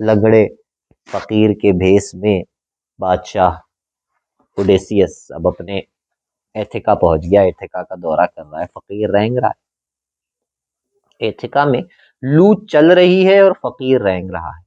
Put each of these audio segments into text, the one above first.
لگڑے فقیر کے بھیس میں بادشاہ اوڈیسیس اب اپنے ایتھکا پہنچ گیا، ایتھکا کا دورہ کر رہا ہے، فقیر رینگ رہا ہے۔ ایتھکا میں لوٹ چل رہی ہے اور فقیر رینگ رہا ہے۔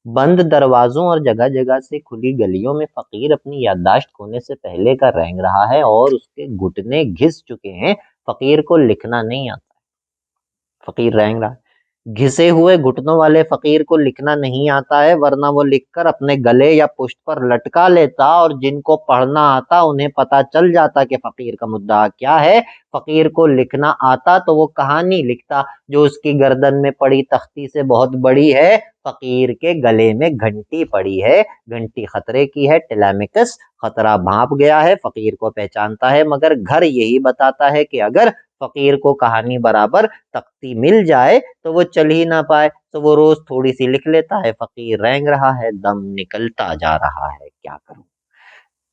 بند دروازوں اور جگہ جگہ سے کھلی گلیوں میں فقیر اپنی یادداشت کھونے سے پہلے کا رینگ رہا ہے اور اس کے گھٹنے گھس چکے ہیں۔ فقیر کو لکھنا نہیں آتا، فقیر رینگ رہا ہے۔ گھسے ہوئے گھٹنوں والے فقیر کو لکھنا نہیں آتا ہے، ورنہ وہ لکھ کر اپنے گلے یا پشت پر لٹکا لیتا اور جن کو پڑھنا آتا انہیں پتا چل جاتا کہ فقیر کا مدعا کیا ہے۔ فقیر کو لکھنا آتا تو وہ کہانی لکھتا جو اس کی گردن میں پڑی تختی سے بہت بڑی ہے۔ فقیر کے گلے میں گھنٹی پڑی ہے، گھنٹی خطرے کی ہے، ٹیلیمیکس، خطرہ بھانپ گیا ہے، فقیر کو پہچانتا ہے، مگر گھر یہی بتاتا ہے کہ اگر فقیر کو کہانی برابر تختی مل جائے تو وہ چل ہی نہ پائے، تو وہ روز تھوڑی سی لکھ لیتا ہے۔ فقیر رینگ رہا ہے، دم نکلتا جا رہا ہے، کیا کروں۔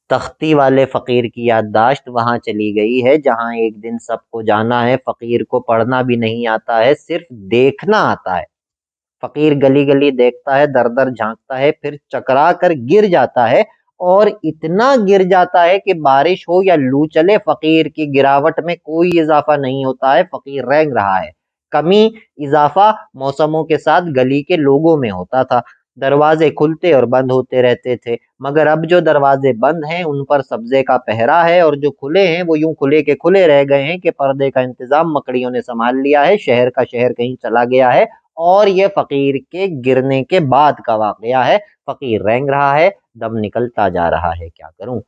تختی والے فقیر کی یادداشت وہاں چلی گئی ہے جہاں ایک دن سب کو جانا ہے۔ فقیر کو پڑھنا بھی نہیں آتا ہے، صرف دیکھنا آتا ہے۔ فقیر گلی گلی دیکھتا ہے، در در جھانکتا ہے، پھر چکرا کر گر جاتا ہے، اور اتنا گر جاتا ہے کہ بارش ہو یا لو چلے فقیر کی گراوٹ میں کوئی اضافہ نہیں ہوتا ہے۔ فقیر رینگ رہا ہے۔ کمی اضافہ موسموں کے ساتھ گلی کے لوگوں میں ہوتا تھا۔ دروازے کھلتے اور بند ہوتے رہتے تھے، مگر اب جو دروازے بند ہیں ان پر سبزے کا پہرا ہے، اور جو کھلے ہیں وہ یوں کھلے کے کھلے رہ گئے ہیں کہ پردے کا انتظام مکڑیوں نے سنبھال لیا ہے۔ شہر کا شہر کہیں چلا گیا ہے، اور یہ فقیر کے گرنے کے بعد کا واقعہ ہے۔ فقیر رینگ رہا ہے، دم نکلتا جا رہا ہے، کیا کروں۔